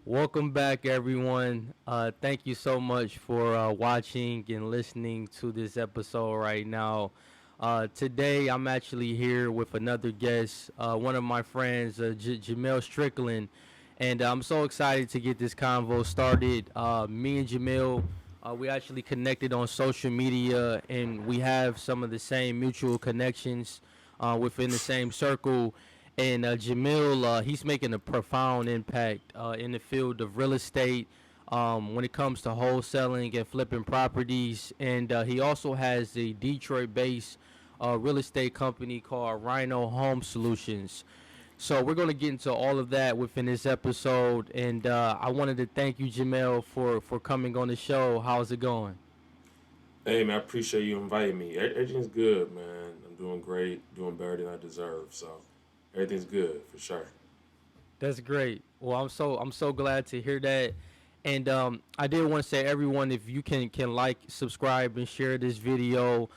Welcome back, everyone. Thank you so much for watching and listening to this episode right now. Today, I'm actually here with another guest, one of my friends, Jamiel Strickland, and I'm so excited to get this convo started. Me and Jamil, we actually connected on social media, and we have some of the same mutual connections within the same circle. And Jamil, he's making a profound impact in the field of real estate when it comes to wholesaling and flipping properties. And he also has a Detroit-based real estate company called Rhino Home Solutions. So we're going to get into all of that within this episode. And I wanted to thank you, Jamel, for coming on the show. How's it going? Hey man, I appreciate you inviting me. Everything's good, man. I'm doing great, doing better than I deserve. So everything's good for sure. That's great. Well, I'm so glad to hear that. And I did want to say, everyone, if you can like, subscribe, and share this video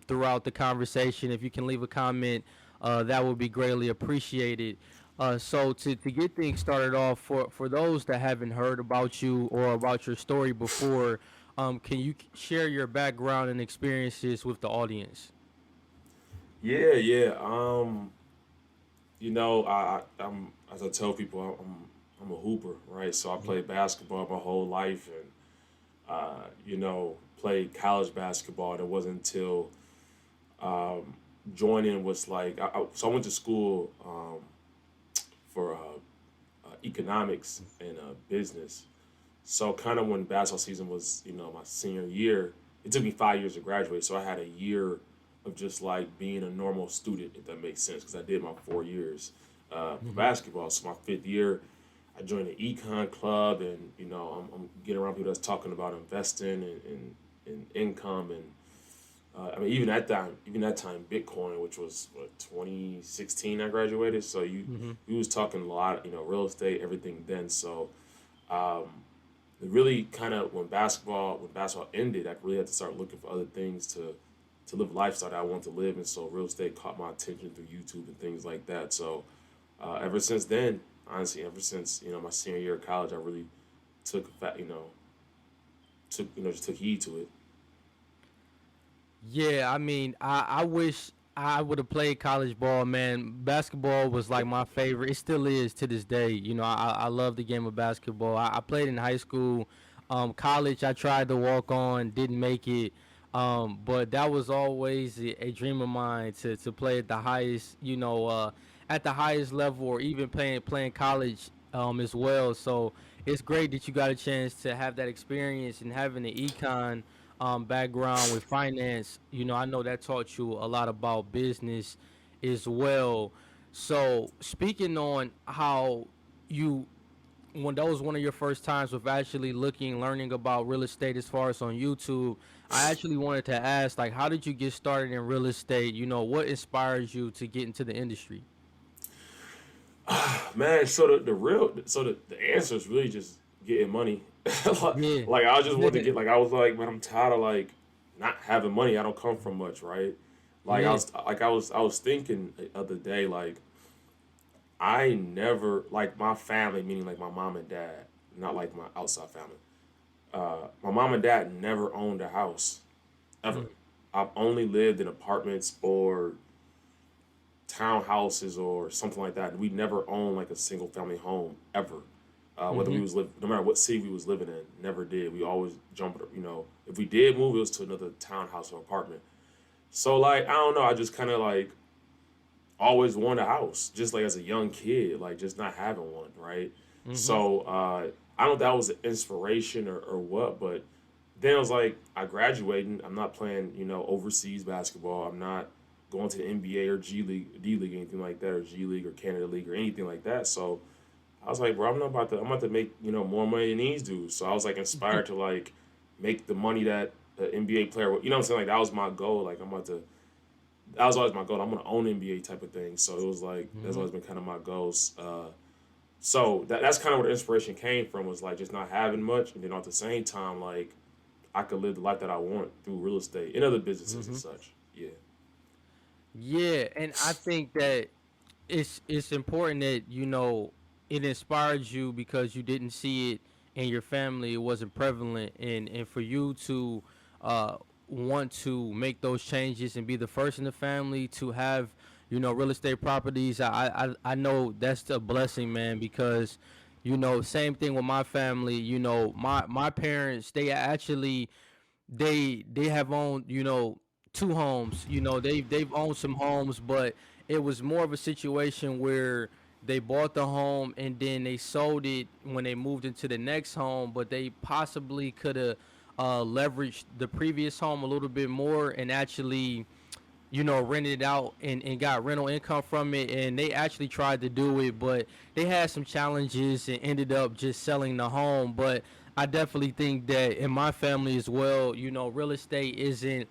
throughout the conversation. If you can leave a comment, that would be greatly appreciated. So to get things started off, for those that haven't heard about you or about your story before, can you share your background and experiences with the audience? Yeah. I'm as I tell people, I'm a hooper, right? So I played basketball my whole life, and played college basketball. And it wasn't until joining was like, so I went to school for economics and business. So kind of when basketball season was, my senior year, it took me 5 years to graduate. So I had a year of just like being a normal student, if that makes sense, because I did my 4 years for Hmm. basketball. So my fifth year, I joined the econ club, and I'm getting around people that's talking about investing and income, and I mean even that time, Bitcoin, which was what 2016, I graduated. So Hmm. we was talking a lot, real estate, everything then. So um, it really kind of when basketball ended, I really had to start looking for other things to live a lifestyle that I want to live, and so real estate caught my attention through YouTube and things like that. So ever since then, honestly, ever since my senior year of college, I really took just took heed to it. Yeah, I mean, I wish I would have played college ball, man. Basketball was like my favorite. It still is to this day. I love the game of basketball. I played in high school. College, I tried to walk on, didn't make it. But that was always a dream of mine to play at the highest, at the highest level, or even playing college as well. So it's great that you got a chance to have that experience and having the econ background with finance. I know that taught you a lot about business as well. So speaking on how you when that was one of your first times with actually learning about real estate as far as on YouTube, I actually wanted to ask, like, how did you get started in real estate? What inspires you to get into the industry? Man, so the answer is really just getting money. like, Yeah. like I just wanted to get, like, I was like, man, I'm tired of like not having money. I don't come from much, right? Like Yeah. I was thinking the other day, like I never, like, my family, meaning like my mom and dad, not like my outside family. My mom and dad never owned a house ever. Mm-hmm. I've only lived in apartments or townhouses or something like that. We never owned like a single family home ever. Whether Mm-hmm. we was live, no matter what city we was living in, never did. We always jumped. If we did move, it was to another townhouse or apartment. So like I don't know. I just kind of like always wanted a house, just like as a young kid, like just not having one, right? Mm-hmm. So I don't know if that was an inspiration or what, but then I was like, I graduated. I'm not playing, overseas basketball. I'm not going to the NBA or G League, D League, anything like that, or G League or Canada League or anything like that. So I was like, bro, I'm about to make more money than these dudes. So I was like inspired to like make the money that an NBA player, what I'm saying, like that was my goal. Like I'm about to. That was always my goal. I'm gonna own NBA type of thing. So it was like that's Mm-hmm. always been kind of my goals. So that's kind of where the inspiration came from, was like just not having much, and then at the same time like I could live the life that I want through real estate and other businesses and Mm-hmm. such. Yeah. Yeah, and I think that it's important that it inspired you because you didn't see it in your family. It wasn't prevalent, and for you to uh, want to make those changes and be the first in the family to have real estate properties. I know that's a blessing, man, because same thing with my family. My parents, they actually they have owned two homes. They've owned some homes, but it was more of a situation where they bought the home and then they sold it when they moved into the next home, but they possibly could have leveraged the previous home a little bit more and actually rented it out and got rental income from it. And they actually tried to do it, but they had some challenges and ended up just selling the home. But I definitely think that in my family as well, real estate isn't,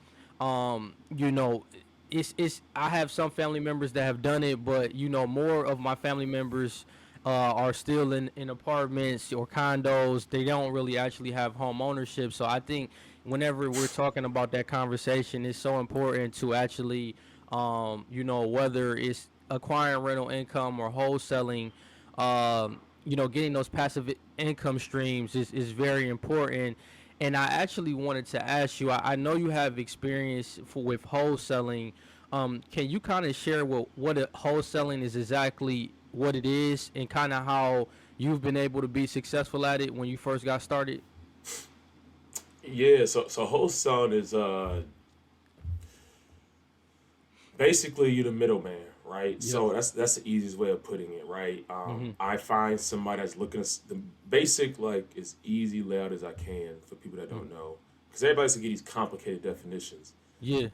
it's I have some family members that have done it, but more of my family members are still in apartments or condos. They don't really actually have home ownership. So I think whenever we're talking about that conversation, it's so important to actually, whether it's acquiring rental income or wholesaling, getting those passive income streams is very important. And I actually wanted to ask you, I know you have experience with wholesaling. Can you kind of share what wholesaling is exactly, what it is, and kind of how you've been able to be successful at it when you first got started? Yeah, so wholesaling is basically you're the middleman, right? Yep. So that's the easiest way of putting it, right? Mhm. I find somebody that's looking at the basic, like as easy layout as I can for people that Mm. don't know, because everybody's gonna get these complicated definitions. Yeah.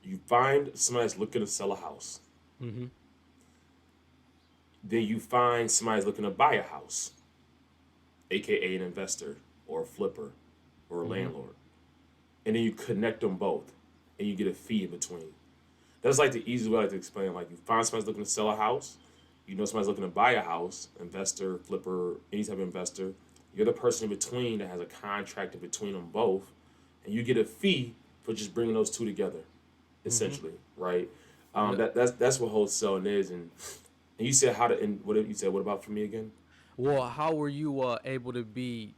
You find somebody that's looking to sell a house, Mhm. then you find somebody that's looking to buy a house, aka an investor or a flipper or a Mhm. landlord, and then you connect them both, and you get a fee in between. That's like the easy way I like to explain. Like you find somebody's looking to sell a house, you know somebody's looking to buy a house, investor, flipper, any type of investor. You're the person in between that has a contract in between them both, and you get a fee for just bringing those two together, Mhm. essentially, right? Yep. That's what wholesaling is. And you said how to and what you said? What about for me again? Well, how were you able to be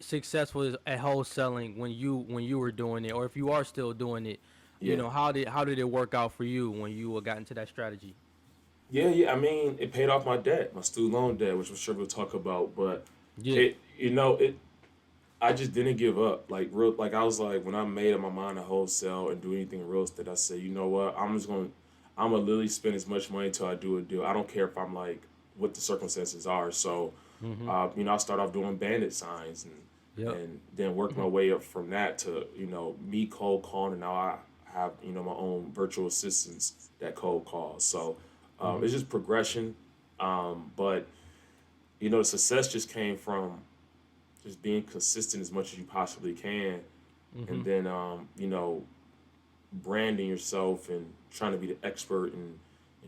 successful at wholesaling when you were doing it, or if you are still doing it? Yeah, How did it work out for you when you got into that strategy? yeah. I mean, it paid off my debt, my student loan debt, which I'm sure we'll talk about. But Yeah. it, it I just didn't give up. Like real, like I was like when I made up my mind to wholesale and do anything in real estate, I said, you know what, I'm gonna literally spend as much money until I do a deal. I don't care if I'm like what the circumstances are. So, Mhm. I start off doing bandit signs Yep. and then work my way up from that to me cold calling. And now I have my own virtual assistants that cold calls. So, Mhm. it's just progression. But the success just came from just being consistent as much as you possibly can, and Mhm. then branding yourself and trying to be the expert and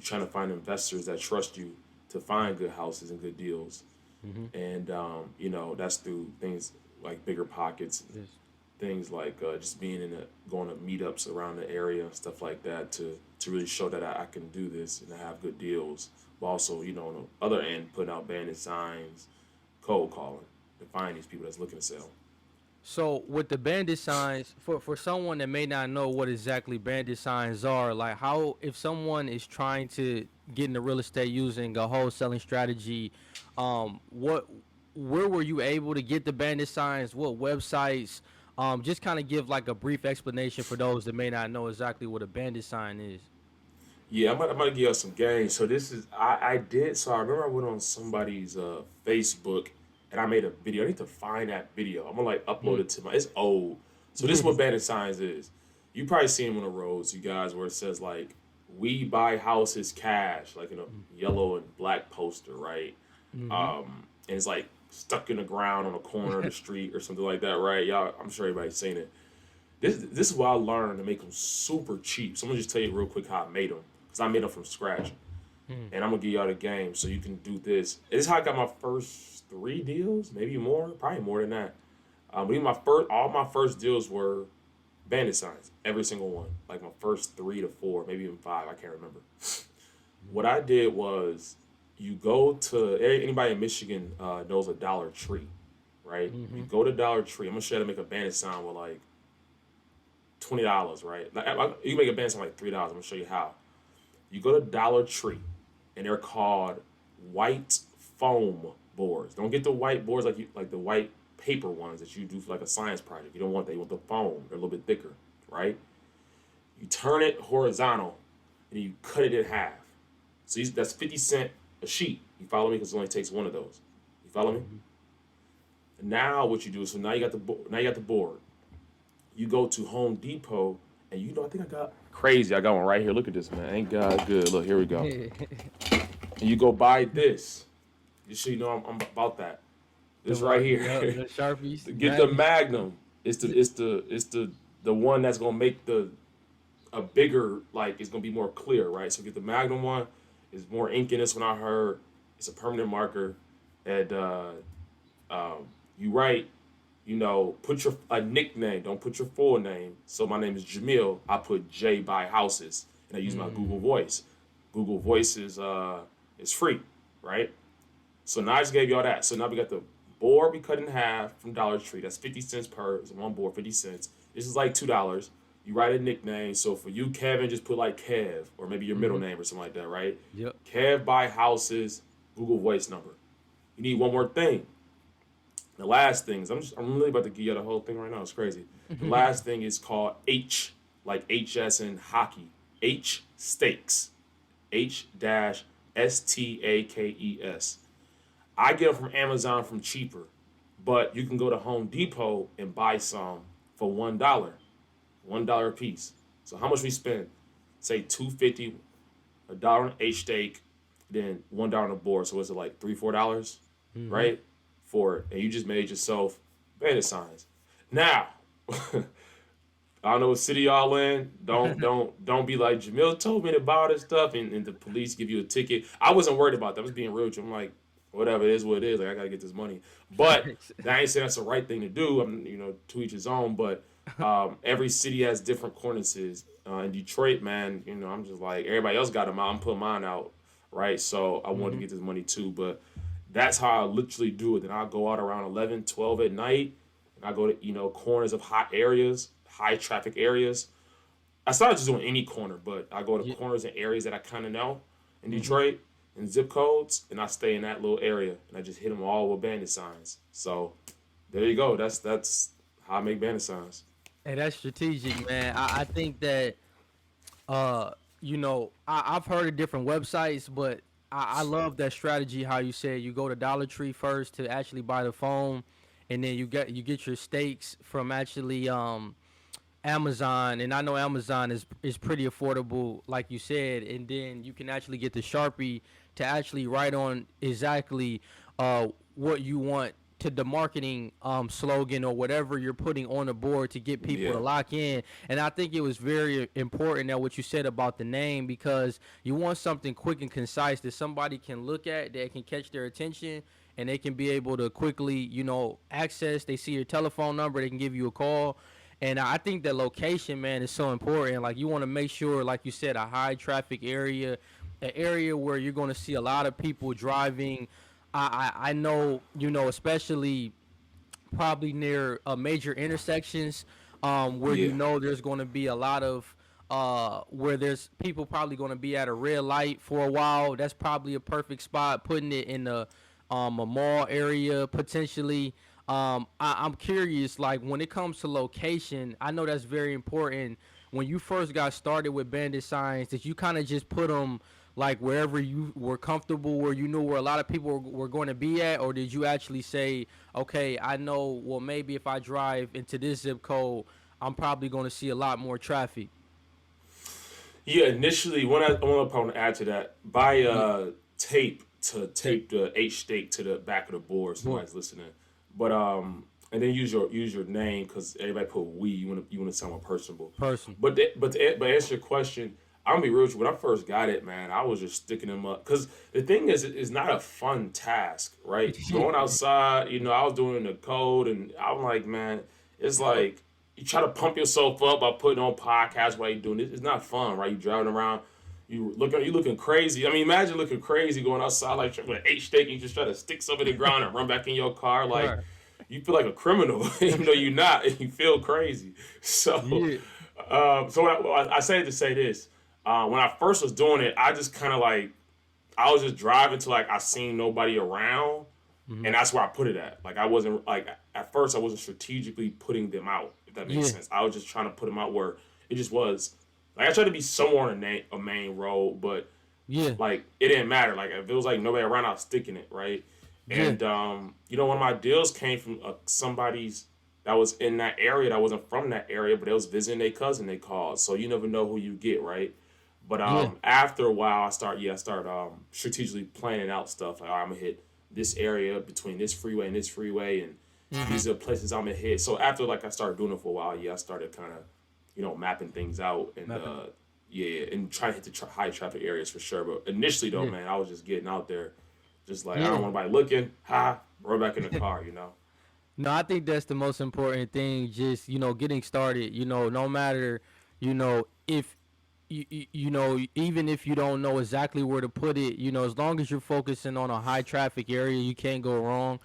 trying to find investors that trust you to find good houses and good deals. Mhm. And that's through things like bigger pockets, Yes. things like just being going to meetups around the area and stuff like that to really show that I can do this and I have good deals. But also, on the other end, putting out bandit signs, cold calling to find these people that's looking to sell. So with the bandit signs, for someone that may not know what exactly bandit signs are, like how if someone is trying to get into real estate using a wholesaling strategy, what where were you able to get the bandit signs? What websites? Just kind of give like a brief explanation for those that may not know exactly what a bandit sign is. Yeah, I'm gonna give you some games. So this is I did. So I remember I went on somebody's Facebook and I made a video. I need to find that video. I'm gonna like upload Mm. it to my. It's old. So this is what bandit signs is. You probably see them on the roads, you guys, where it says like "We buy houses cash," like in a yellow and black poster, right? Mm-hmm. And it's like stuck in the ground on a corner of the street or something like that, right? Y'all, I'm sure everybody's seen it. This is what I learned to make them super cheap. So I'm gonna just tell you real quick how I made them because I made them from scratch, Mm. and I'm gonna give y'all the game so you can do this. This is how I got my first three deals, maybe more, probably more than that. But all my first deals were bandit signs, every single one. Like my first 3 to 4, maybe even 5, I can't remember. What I did was You go to anybody in Michigan knows a Dollar Tree, right? You Mm-hmm. go to Dollar Tree. I'm gonna show you how to make a bandit sign with like $20, right? You can make a bandit sign like $3. I'm gonna show you how. You go to Dollar Tree, and they're called white foam boards. Don't get the white boards like the white paper ones that you do for like a science project. You don't want that. You want the foam. They're a little bit thicker, right? You turn it horizontal, and you cut it in half. So that's 50 cents a sheet. You follow me? Because it only takes one of those. You follow me? Mm-hmm. And now what you do? So now you got the board. You go to Home Depot, and I think I got crazy. I got one right here. Look at this, man. Ain't God good? Look, here we go. And you go buy this. Just so you know, I'm about that. This right here. The Sharpies. Get the Magnum. It's the one that's gonna make a bigger, like, it's gonna be more clear, right? So get the Magnum one. It's more ink in this one. I heard it's a permanent marker, and you write, put a nickname. Don't put your full name. So my name is Jamiel. I put J by houses, and I use my Google Voice. Google Voice is free, right? So now I just gave y'all that. So now we got the board we cut in half from Dollar Tree. That's 50 cents per. It's one board, 50 cents. This is like $2. You write a nickname. So for you, Kevin, just put like Kev or maybe your middle name or something like that, right? Yep. Kev by houses, Google Voice number. You need one more thing. The last thing is I'm really about to give you the whole thing right now. It's crazy. The last thing is called H, like HS in hockey. H stakes. H-STAKES. I get them from Amazon from cheaper, but you can go to Home Depot and buy some for $1. $1 a piece. So how much we spend? Say $2.50, $1 on H stake, then $1 on the board. So what's it like $3-4, right? For it, and you just made yourself bandit signs. Now, I don't know what city y'all in. Don't be like Jamil told me to buy all this stuff, and the police give you a ticket. I wasn't worried about that. I was being real with you. I'm like, whatever, it is what it is. Like, I gotta get this money. But that ain't saying that's the right thing to do. I'm to each his own. But every city has different cornices. In Detroit, man, I'm just like everybody else got them out. I'm putting mine out, right? So I wanted to get this money too, but that's how I literally do it. Then I'll go out around 11, 12 at night. And I go to, corners of hot areas, high traffic areas. I started just doing any corner, but I go to corners and areas that I kind of know in Detroit and zip codes, and I stay in that little area, and I just hit them all with bandit signs. So there you go. That's how I make bandit signs. Hey, that's strategic, man. I think that I've heard of different websites, but I love that strategy. How you said you go to Dollar Tree first to actually buy the phone, and then you get your stakes from actually Amazon, and I know Amazon is pretty affordable, like you said, and then you can actually get the Sharpie to actually write on exactly what you want to the marketing slogan or whatever you're putting on the board to get people to Yeah. lock in. And I think it was very important that what you said about the name, because you want something quick and concise that somebody can look at, that can catch their attention, and they can be able to quickly, access. They see your telephone number, they can give you a call. And I think that location, man, is so important. Like, you want to make sure, like you said, a high traffic area, an area where you're going to see a lot of people driving. I know, especially probably near major intersections, where Yeah. there's going to be a lot of where there's people probably going to be at a red light for a while. That's probably a perfect spot. Putting it in a mall area potentially. I'm curious, like, when it comes to location, I know that's very important. When you first got started with bandit signs, did you kind of just put them like wherever you were comfortable, where you knew where a lot of people were going to be at, or did you actually say, okay, I know, well, maybe if I drive into this zip code, I'm probably going to see a lot more traffic? Yeah, initially, when I want to add to that, buy Yeah, tape to tape, tape the H stake to the back of the board. boy, Somebody's listening, but and then use your name, because everybody put we. You want to sound more personable. person. But answer your question, I'm gonna be real with you. When I first got it, man, I was just sticking them up, because the thing is, it's not a fun task, right? Going outside, I was doing the code, and I'm like, man, it's like you try to pump yourself up by putting on podcasts while you're doing it. It's not fun, right? You driving around. You looking crazy. I mean, imagine looking crazy going outside like with an H-stick and you just try to stick something to the ground and run back in your car. Like, Right. you feel like a criminal, even though you're not, and you feel crazy. So, Yeah. I say it to say this. When I first was doing it, I just kind of like, I was just driving to like I seen nobody around, Hmm. and that's where I put it at. Like I wasn't like at first I wasn't strategically putting them out. If that makes Yeah. sense, I was just trying to put them out where it just was. Like I tried to be somewhere on a main road, but Yeah. like it didn't matter. Like if it was like nobody around, I was sticking it right. Yeah. And one of my deals came from somebody's that was in that area that wasn't from that area, but they was visiting their cousin. They called, so you never know who you get, right? But Yeah. after a while, I started strategically planning out stuff. Like, all right, I'm gonna hit this area between this freeway and this freeway, and Hmm. these are places I'm gonna hit. So after like I started doing it for a while, I started kind of, mapping things out and Mapping. yeah, and trying to hit the high traffic areas for sure. But initially though, Yeah. man, I was just getting out there, just like I Yeah. don't want anybody looking. Run back in the car. No, I think that's the most important thing. Just getting started. No matter if even if you don't know exactly where to put it. As long as you're focusing on a high traffic area, you can't go wrong.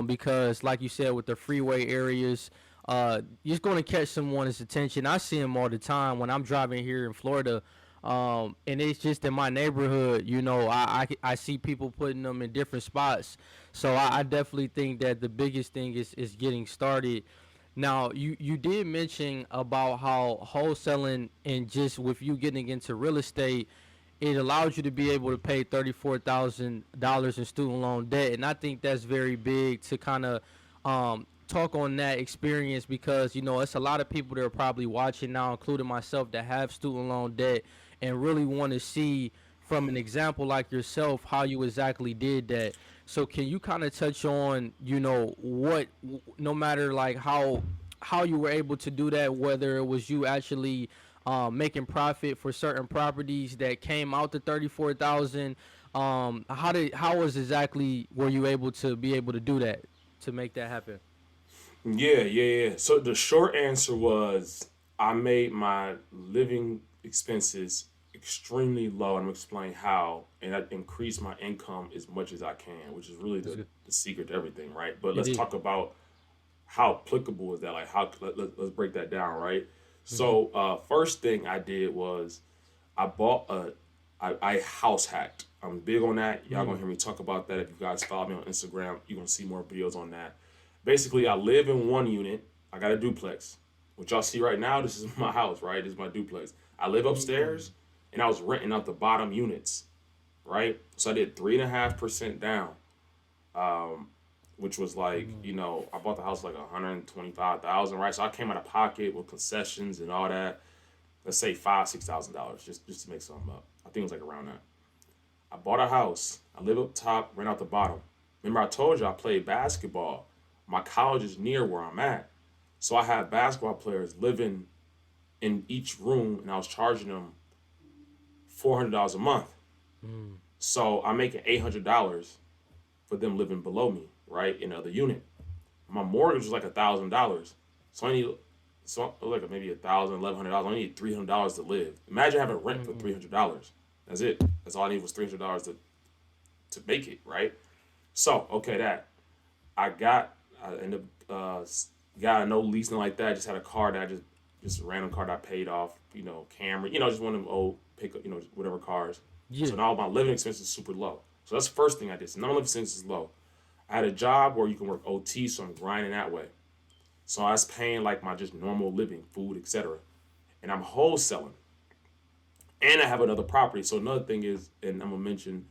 Because like you said, with the freeway areas, you're going to catch someone's attention. I see them all the time when I'm driving here in Florida. And it's just in my neighborhood, I see people putting them in different spots. So I definitely think that the biggest thing is getting started. Now, you did mention about how wholesaling and just with you getting into real estate, it allows you to be able to pay $34,000 in student loan debt, and I think that's very big to kind of talk on that experience because it's a lot of people that are probably watching now, including myself, that have student loan debt and really want to see from an example like yourself how you exactly did that. So can you kind of touch on what no matter like how you were able to do that, whether it was you actually making profit for certain properties that came out to 34,000. How was exactly were you able to be able to do that to make that happen? Yeah, yeah, yeah. So the short answer was I made my living expenses extremely low. And I'm gonna explain how, and I increased my income as much as I can, which is really That's the, good. the secret to everything, right? But It let's is. talk about how applicable is that? Like, let's break that down, right? Mm-hmm. So, first thing I did was I bought I house hacked. I'm big on that. Y'all gonna Mm-hmm. hear me talk about that. If you guys follow me on Instagram, you're gonna see more videos on that. Basically, I live in one unit. I got a duplex. What y'all see right now, this is my house, right? This is my duplex. I live Mm-hmm. upstairs, and I was renting out the bottom units, right? So I did 3.5% down, which was like, I bought the house like 125,000, right? So I came out of pocket with concessions and all that. Let's say $6,000, just to make something up. I think it was like around that. I bought a house. I live up top, rent out the bottom. Remember, I told you I played basketball. My college is near where I'm at. So I had basketball players living in each room, and I was charging them $400 a month. Mm-hmm. So I'm making $800 for them living below me, right, in the other unit. My mortgage was like $1,000. So I need like maybe $1,000, $1,100. I need $300 to live. Imagine having rent for Mm-hmm. $300. That's it. That's all I need was $300 to make it, right? So okay, that I ended up got a no leasing like that. I just had a car that I just a random car that I paid off. Camry. Just one of them old pickup. Whatever cars. Yeah. So now my living expenses is super low. So that's the first thing I did. So now my living expenses is low. I had a job where you can work OT, so I'm grinding that way. So I was paying like my just normal living, food, etc. And I'm wholesaling. And I have another property. So another thing is, and I'm gonna mention,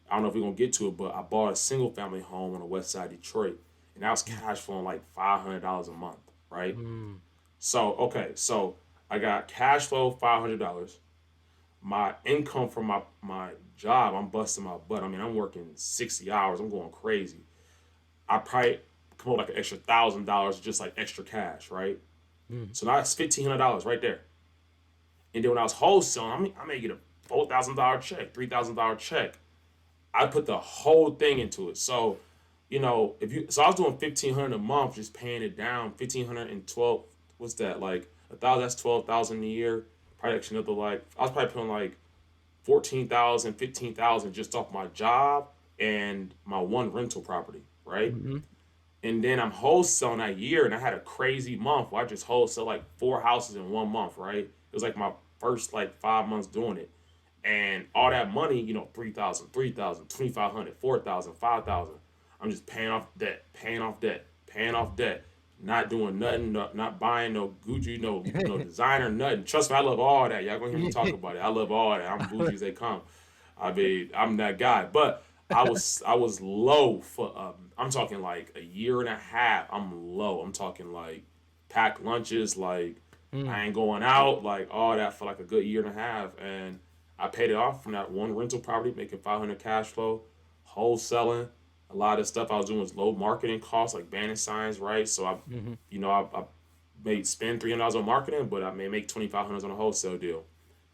I don't know if we're gonna get to it, but I bought a single family home on the west side of Detroit, and that was cash flowing like $500 a month, right? Mm-hmm. So okay, so I got cash flow $500. My income from my job, I'm busting my butt. I mean, I'm working 60 hours. I'm going crazy. I probably come up like an extra $1,000 just like extra cash, right? Mm-hmm. So now it's $1,500 right there. And then when I was wholesaling, I may get a $4,000 check, $3,000 check. I put the whole thing into it. So, so I was doing 1,500 a month, just paying it down. 1,512. What's that like? 1,000. That's 12,000 a year. Probably actually another like I was probably putting like 14,000, 15,000 just off my job and my one rental property, right? Mm-hmm. And then I'm wholesaling that year, and I had a crazy month where I just wholesale like 4 houses in 1 month, right? It was like my first like 5 months doing it. And all that money, 3,000, 3,000, 2,500, 4,000, 5,000. I'm just paying off debt, paying off debt, paying off debt, not doing nothing, not buying no Gucci, no designer, nothing. Trust me, I love all that. Y'all gonna hear me talk about it. I love all that. I'm bougie as they come. I mean, I'm that guy. But I was low for I'm talking like a year and a half. I'm low. I'm talking like packed lunches, like Mm. I ain't going out, like all that for like a good year and a half. And I paid it off from that one rental property, making 500 cash flow, wholesaling. A lot of stuff I was doing was low marketing costs, like banner signs, right? So Mm-hmm. I made spend $300 on marketing, but I may make 2,500 on a wholesale deal.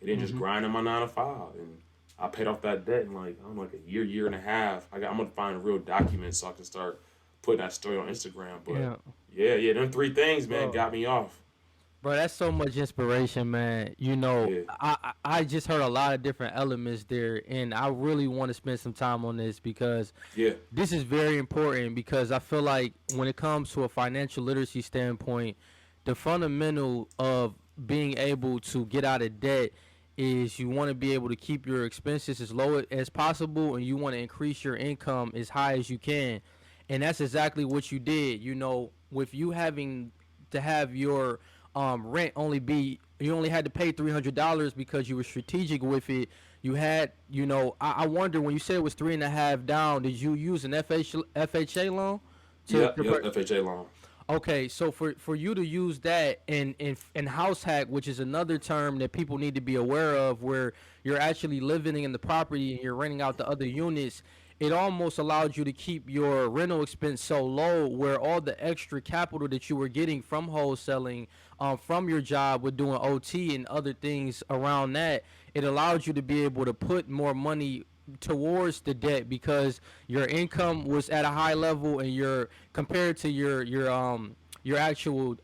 It didn't just Mm-hmm. grind in my 9 to 5, and I paid off that debt in like I'm like a year, year and a half. I'm gonna find a real document so I can start putting that story on Instagram. But Yeah, yeah, them three things, man, bro. got me off. Bro, that's so much inspiration, man. Yeah, I just heard a lot of different elements there, and I really want to spend some time on this because yeah, this is very important. Because I feel like when it comes to a financial literacy standpoint, the fundamental of being able to get out of debt is you want to be able to keep your expenses as low as possible, and you want to increase your income as high as you can. And that's exactly what you did. With you having to have your rent only be, you only had to pay $300 because you were strategic with it. You had, I wonder, when you said it was 3.5 down, did you use an FHA loan to, yep, to yep. per- FHA loan. Okay, so for you to use that in house hack, which is another term that people need to be aware of, where you're actually living in the property and you're renting out the other units, it almost allowed you to keep your rental expense so low, where all the extra capital that you were getting from wholesaling, from your job with doing OT and other things around that, it allowed you to be able to put more money towards the debt because your income was at a high level, and your compared to your actual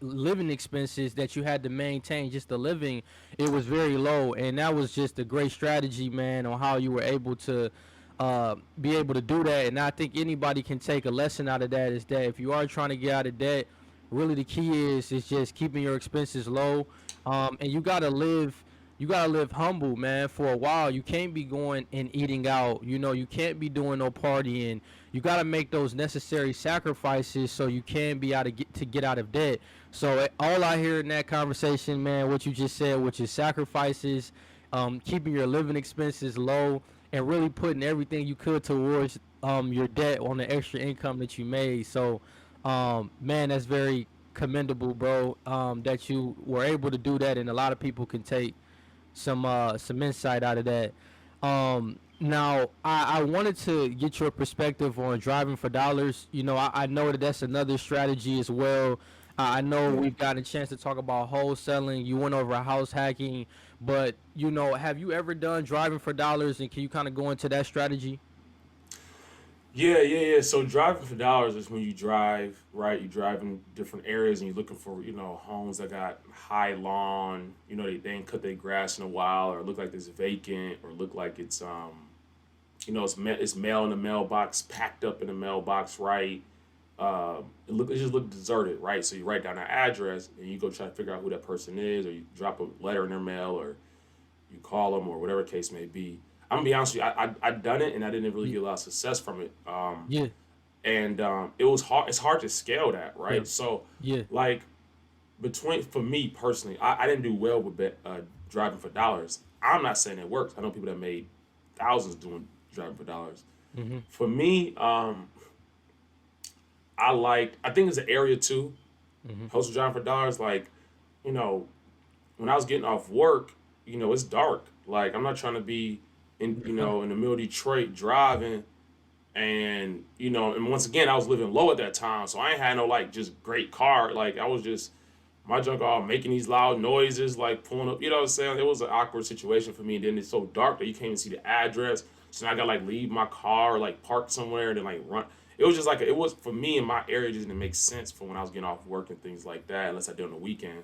living expenses that you had to maintain, just the living, it was very low. And that was just a great strategy, man, on how you were able to be able to do that. And I think anybody can take a lesson out of that, is that if you are trying to get out of debt, really the key is just keeping your expenses low. And you gotta live humble, man. For a while, you can't be going and eating out. You can't be doing no partying. You gotta make those necessary sacrifices so you can be out of get out of debt. So all I hear in that conversation, man, what you just said, which is sacrifices, keeping your living expenses low, and really putting everything you could towards your debt on the extra income that you made. So, man, that's very commendable, bro. That you were able to do that, and a lot of people can take some insight out of that. Now, I wanted to get your perspective on driving for dollars. I know that that's another strategy as well. I know Yeah. we've gotten a chance to talk about wholesaling. You went over house hacking, but have you ever done driving for dollars? And can you kind of go into that strategy? Yeah. So driving for dollars is when you drive, right? You drive in different areas and you're looking for, homes that got high lawn. They ain't cut their grass in a while, or look like it's vacant, or look like it's mail in the mailbox, packed up in the mailbox, right? It just looked deserted, right? So you write down that address and you go try to figure out who that person is, or you drop a letter in their mail, or you call them, or whatever case may be. I'm gonna be honest with you. I done it and I didn't really Y- get a lot of success from it. Yeah, And it was hard. It's hard to scale that, yeah, right? So, yeah. like for me personally, I didn't do well with driving for dollars. I'm not saying it works. I know people that made thousands doing driving for dollars. Mhm, For me, I think it's an area too. mhm, Postal driving for dollars, like, you know, when I was getting off work, it's dark. Like I'm not trying to be in the middle of Detroit driving, and once again I was living low at that time, so I ain't had no like just great car. Like I was just my junk all making these loud noises, like pulling up. You know what I'm saying? It was an awkward situation for me. And then it's so dark that you can't even see the address. So now I gotta like leave my car, or, like park somewhere, and then like run. It was just like it was for me in my area. It just didn't make sense for when I was getting off work and things like that, unless I did on the weekend.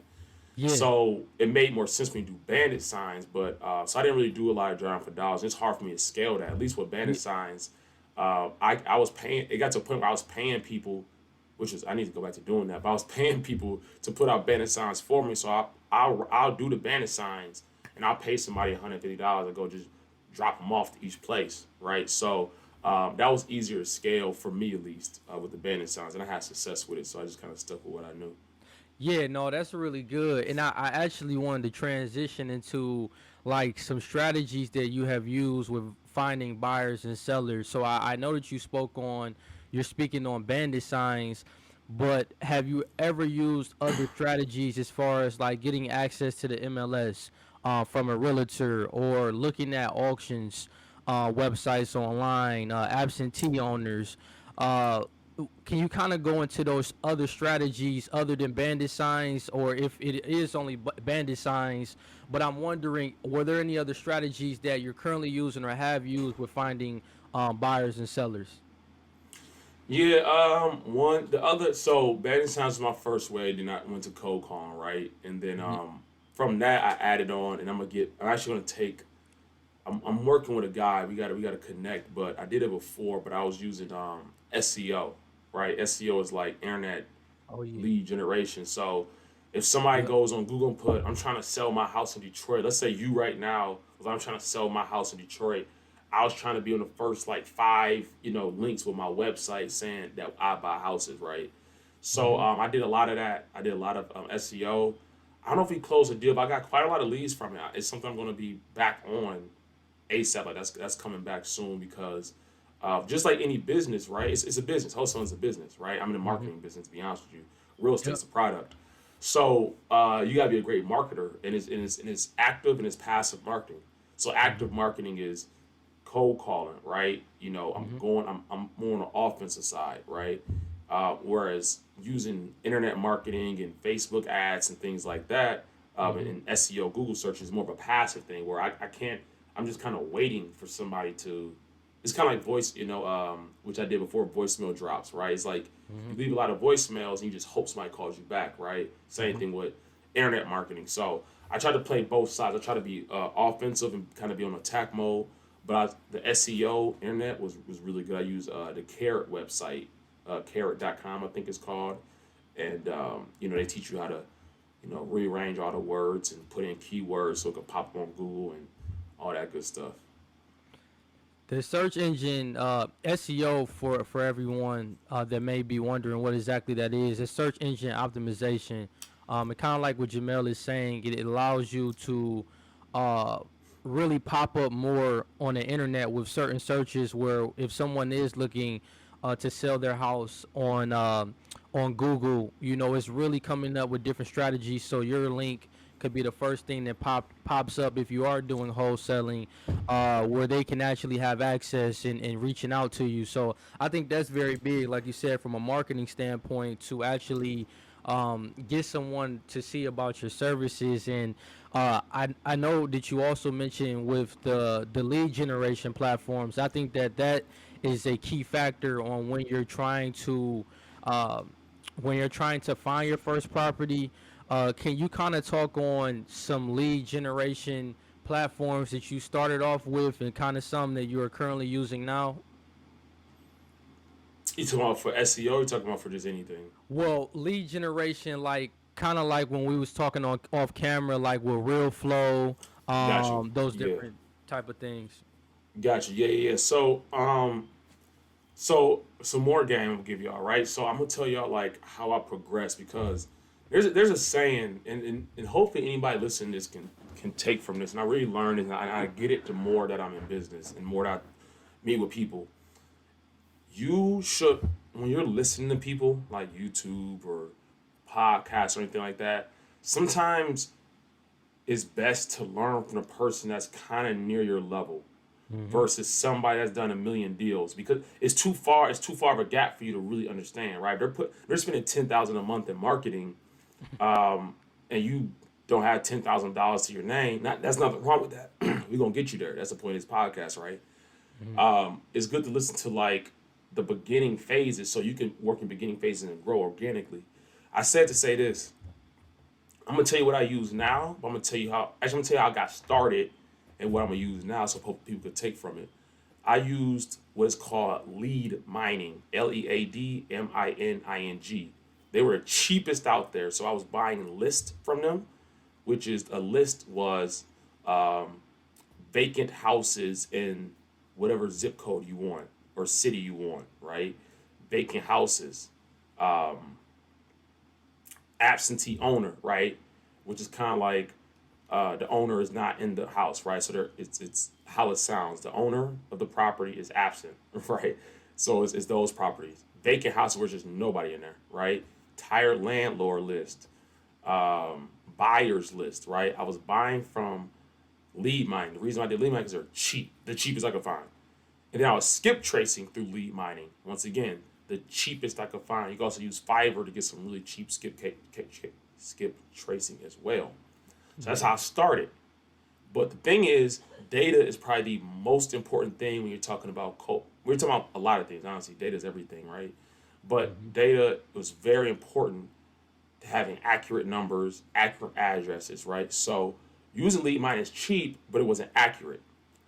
Yeah. So it made more sense when you do bandit signs, but so I didn't really do a lot of drawing for dollars. It's hard for me to scale that. At least with bandit Yeah. signs, I was paying. It got to a point where I was paying people, which is I need to go back to doing that. But I was paying people to put out bandit signs for me. So I'll do the bandit signs, and I'll pay somebody $150 to go just drop them off to each place, right? So that was easier to scale for me at least with the bandit signs, and I had success with it. So I just kind of stuck with what I knew. Yeah, no, that's really good. And I actually wanted to transition into like some strategies that you have used with finding buyers and sellers. So I know that you're speaking on bandit signs, but have you ever used other strategies as far as like getting access to the MLS from a realtor or looking at auctions, websites online, absentee owners? Uh, can you kind of go into those other strategies other than bandit signs, or if it is only bandit signs? But I'm wondering, were there any other strategies that you're currently using or have used with finding buyers and sellers? Yeah, one the other so betting sounds was my first way. Then I went to cold calling, right? And then Hmm. from that I added on, and I'm actually gonna take. I'm working with a guy. We gotta connect, but I did it before. But I was using SEO, right? SEO is like internet Oh yeah. lead generation. So if somebody Yep. goes on Google and put, I'm trying to sell my house in Detroit. Let's say you right now, if I'm trying to sell my house in Detroit, I was trying to be on the first like five, links with my website saying that I buy houses, right? So Hmm. I did a lot of that. I did a lot of SEO. I don't know if we closed a deal, but I got quite a lot of leads from it. It's something I'm going to be back on ASAP. Like that's coming back soon because just like any business, right? It's a business. Wholesaling is a business, right? I'm in the Hmm. marketing business. To be honest with you, real Yep. estate's a product. So you gotta be a great marketer, and it's active and it's passive marketing. So Hmm. active marketing is cold calling, right? Hmm. I'm more on the offensive side, right? Whereas using internet marketing and Facebook ads and things like that, Hmm. and SEO, Google search is more of a passive thing where I can't. I'm just kind of waiting for somebody to. It's kind of like voice, which I did before voicemail drops, right? It's like Hmm. you leave a lot of voicemails and you just hope somebody calls you back, right? Same Hmm. thing with internet marketing. So I try to play both sides. I try to be offensive and kind of be on attack mode, but the SEO internet was really good. I use the Carrot website, carrot.com, I think it's called. And, they teach you how to, rearrange all the words and put in keywords so it can pop up on Google and all that good stuff. The search engine SEO for everyone that may be wondering what exactly that is. It's search engine optimization. It kind of like what Jamel is saying. It allows you to uh, really pop up more on the internet with certain searches. Where if someone is looking to sell their house on Google, it's really coming up with different strategies. So your link could be the first thing that pops up if you are doing wholesaling, where they can actually have access and reaching out to you. So I think that's very big, like you said, from a marketing standpoint, to actually get someone to see about your services. And I know that you also mentioned with the lead generation platforms. I think that is a key factor on uh, when you're trying to find your first property. Can you kind of talk on some lead generation platforms that you started off with and kind of some that you are currently using now? You talking about for SEO? You talking about for just anything? Well, lead generation, like kind of like when we was talking on off camera, like with real flow, Got you. those Yeah. different type of things. Got you. Yeah, yeah, yeah. So some more game I'm gonna give y'all, right? So I'm gonna tell y'all like how I progress because there's a saying, and hopefully anybody listening to this can take from this, and I really learned it, and I get it the more that I'm in business and more that I meet with people. You should when you're listening to people like YouTube or podcasts or anything like that. Sometimes it's best to learn from a person that's kind of near your level Mm-hmm. versus somebody that's done a million deals because it's too far of a gap for you to really understand, right? They're spending 10,000 a month in marketing, and you don't have $10,000 to your name. That's nothing wrong with that. We're gonna get you there. That's the point of this podcast, right? Mm-hmm. It's good to listen to like the beginning phases so you can work in beginning phases and grow organically. I said to say this, I'm gonna tell you what I use now, but I'm gonna tell you how. Actually, I'm gonna tell you how I got started and what I'm gonna use now, so people could take from it. I used what's called lead mining, LEADMINING. They were the cheapest out there, so I was buying list from them, which is a list was vacant houses in whatever zip code you want or city you want, right? Vacant houses, absentee owner, right? Which is kind of like the owner is not in the house, right? So it's how it sounds. The owner of the property is absent, right? So it's those properties. Vacant houses where there's just nobody in there, right? Tired landlord list, buyers list, right? I was buying from lead mining. The reason why I did lead mining is they're cheap, the cheapest I could find. And then I was skip tracing through lead mining. Once again, the cheapest I could find. You can also use Fiverr to get some really cheap skip tracing as well. So that's how I started. But the thing is, data is probably the most important thing when you're talking about code. We're talking about a lot of things, honestly. Data is everything, right? But data was very important to having accurate numbers, accurate addresses, right? So using lead mine is cheap, but it wasn't accurate.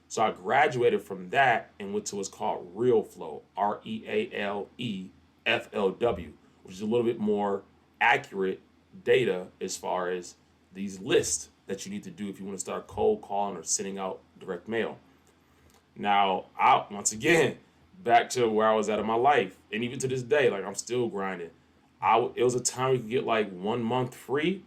So I graduated from that and went to what's called Real Flow, REALEFLW, which is a little bit more accurate data as far as these lists that you need to do if you want to start cold calling or sending out direct mail. Now, I once again back to where I was at in my life, and even to this day, like I'm still grinding. It was a time you could get like 1 month free.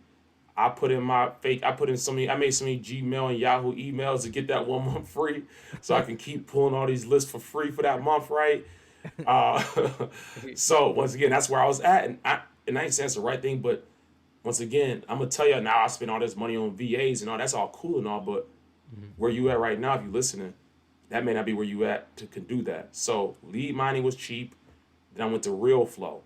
I put in I made so many Gmail and Yahoo emails to get that 1 month free, so I can keep pulling all these lists for free for that month, right? Uh, so once again, that's where I was at, and I ain't saying it's the right thing, but once again, I'm gonna tell you now. I spend all this money on VAs and all. That's all cool and all, but where you at right now, if you listening, that may not be where you at to can do that. So lead mining was cheap. Then I went to Real Flow,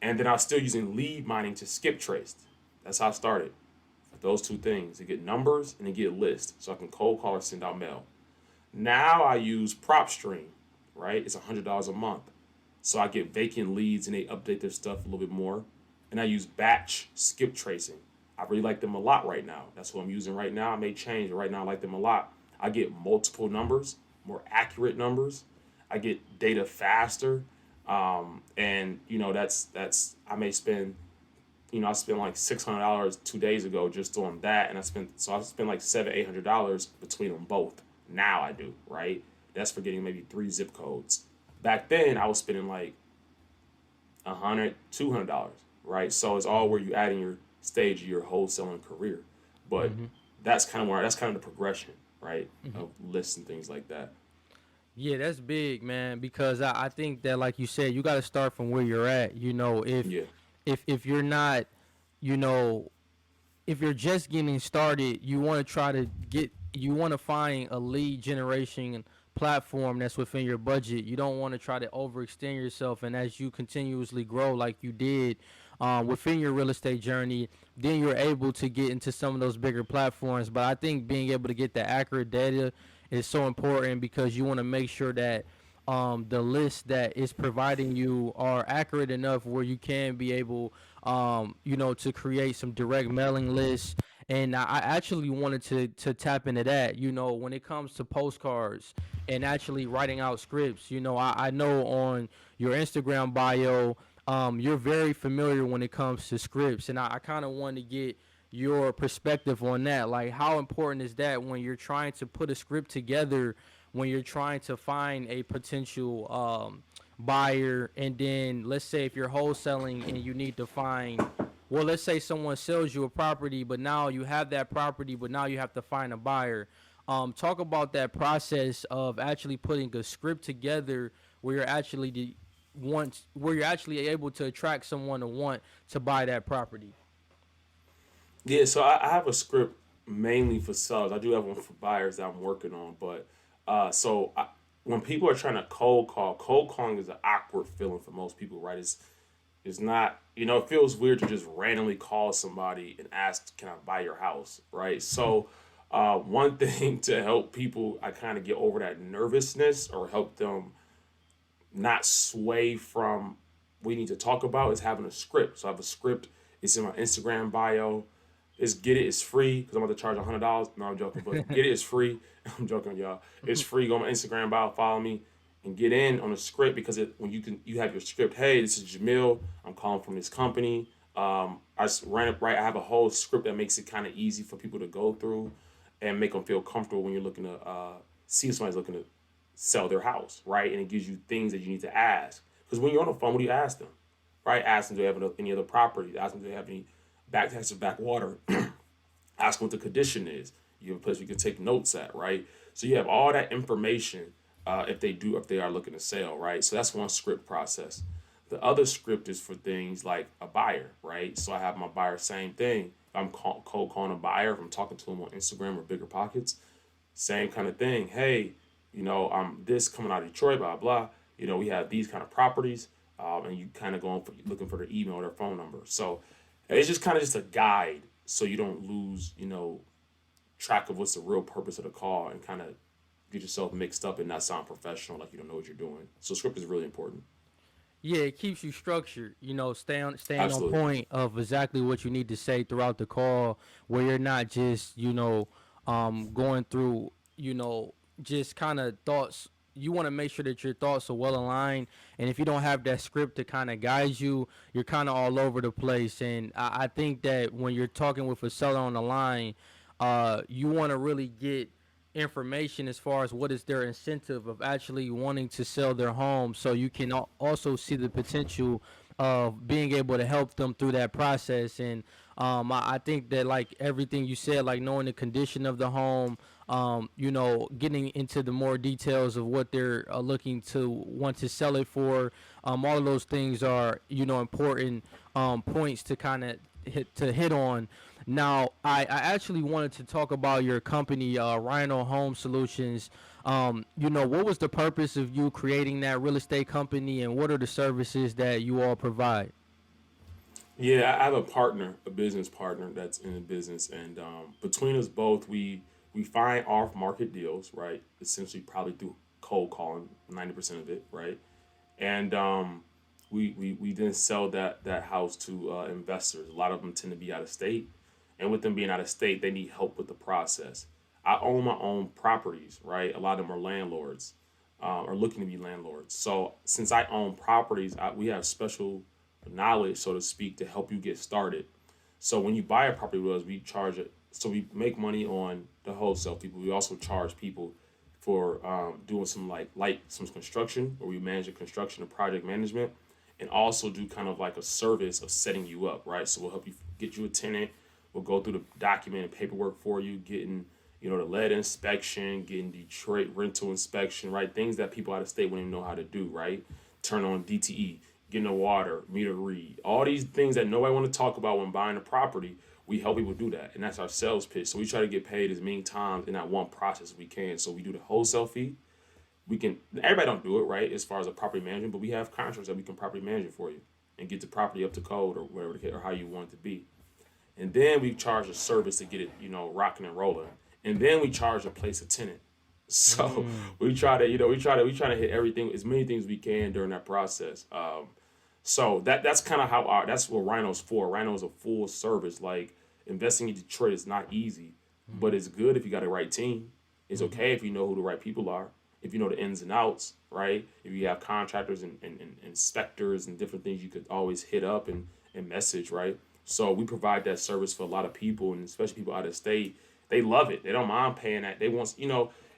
and then I was still using lead mining to skip trace. That's how I started. Those two things to get numbers and to get lists, so I can cold call or send out mail. Now I use PropStream, right? It's $100 a month, so I get vacant leads and they update their stuff a little bit more. And I use batch skip tracing. I really like them a lot right now. That's what I'm using right now. I may change, but right now I like them a lot. I get multiple numbers, more accurate numbers. I get data faster, and that's I may spend I spent like $600 2 days ago just on that, and I spent like $700-800 between them both. Now I do, right? That's for getting maybe 3 zip codes. Back then I was spending like $100-200, right? So it's all where you add in your stage of your wholesaling career, but that's kind of the progression, right, of lists and things like that. Yeah, that's big, man. Because I think that, like you said, you got to start from where you're at. Yeah, If you're not, you know, if you're just getting started, you want to find a lead generation platform that's within your budget. You don't want to try to overextend yourself, and as you continuously grow, like you did within your real estate journey, then you're able to get into some of those bigger platforms. But I think being able to get the accurate data is so important because you want to make sure that the list that is providing you are accurate enough where you can be able, to create some direct mailing lists. And I actually wanted to tap into that. When it comes to postcards and actually writing out scripts, I know on your Instagram bio, you're very familiar when it comes to scripts, and I kind of want to get your perspective on that. Like, how important is that when you're trying to put a script together, when you're trying to find a potential buyer, and then let's say if you're wholesaling and you need to find, well, let's say someone sells you a property, but now you have that property, but now you have to find a buyer. Talk about that process of actually putting a script together where you're actually where you're actually able to attract someone to want to buy that property. yeah. So I have a script mainly for sellers. I do have one for buyers that I'm working on, but when people are trying to cold calling is an awkward feeling for most people, right? It's not, it feels weird to just randomly call somebody and ask, can I buy your house, right? So, one thing to help people, I kind of get over that nervousness or help them not sway from what we need to talk about is having a script. So I have a script. It's in my Instagram bio. It's get it. It's free because I'm about to charge $100. No, I'm joking, but get it. It's free. I'm joking, y'all. It's free. Go on my Instagram bio, follow me, and get in on the script because when you have your script. Hey, this is Jamil. I'm calling from this company. I just ran it right. I have a whole script that makes it kind of easy for people to go through and make them feel comfortable when you're looking to see if somebody's looking to sell their house, right? And it gives you things that you need to ask. Because when you're on the phone, what do you ask them? Right? Ask them, do they have any other properties? Ask them, do they have any back taxes, back water? Ask them what the condition is. You have a place where you can take notes at, right? So you have all that information if they are looking to sell, right? So that's one script process. The other script is for things like a buyer, right? So I have my buyer, same thing. I'm cold calling a buyer, if I'm talking to them on Instagram or Bigger Pockets, same kind of thing. Hey, I'm this coming out of Detroit, blah blah. We have these kind of properties, and you kind of going for looking for their email or their phone number. So it's just kind of just a guide, so you don't lose, track of what's the real purpose of the call, and kind of get yourself mixed up and not sound professional, like you don't know what you're doing. So script is really important. Yeah, it keeps you structured. Staying on Absolutely. point of exactly what you need to say throughout the call, where you're not just going through just kind of thoughts. You want to make sure that your thoughts are well aligned, and if you don't have that script to kind of guide you, you're kind of all over the place. And I think that when you're talking with a seller on the line, you want to really get information as far as what is their incentive of actually wanting to sell their home, so you can also see the potential of being able to help them through that process. And I think that, like everything you said, like knowing the condition of the home, getting into the more details of what they're looking to want to sell it for, all of those things are important points to kind of hit on. Now, I actually wanted to talk about your company, Rhino Home Solutions. What was the purpose of you creating that real estate company, and what are the services that you all provide? Yeah, I have a partner, a business partner that's in the business, and between us both, we find off market deals, right? Essentially, probably through cold calling, 90% of it, right? And we then sell that house to investors. A lot of them tend to be out of state, and with them being out of state, they need help with the process. I own my own properties, right? A lot of them are landlords, are looking to be landlords. So since I own properties, we have special knowledge, so to speak, to help you get started. So when you buy a property with us, we charge it. So we make money on the wholesale people. We also charge people for doing some some construction, where we manage the construction and project management, and also do kind of like a service of setting you up, right? So we'll help you get you a tenant. We'll go through the document and paperwork for you, getting the lead inspection, getting Detroit rental inspection, right? Things that people out of state wouldn't even know how to do, right? Turn on DTE, getting the water, meter read, all these things that nobody want to talk about when buying a property. We help people do that, and that's our sales pitch. So we try to get paid as many times in that one process as we can. So we do the wholesale fee. We can Everybody don't do it right as far as a property management, but we have contracts that we can property manage it for you and get the property up to code or whatever or how you want it to be. And then we charge a service to get it, rocking and rolling. And then we charge to place a tenant. So Mm. we try to, we try to hit everything, as many things we can during that process. So that's kind of that's what Rhino's for. Rhino's a full service. Like, investing in Detroit is not easy, but Mm-hmm. it's good if you got the right team. It's Mm-hmm. okay if you know who the right people are, if you know the ins and outs, right? If you have contractors and inspectors and different things you could always hit up and message, right? So we provide that service for a lot of people, and especially people out of state. They love it. They don't mind paying that. They want,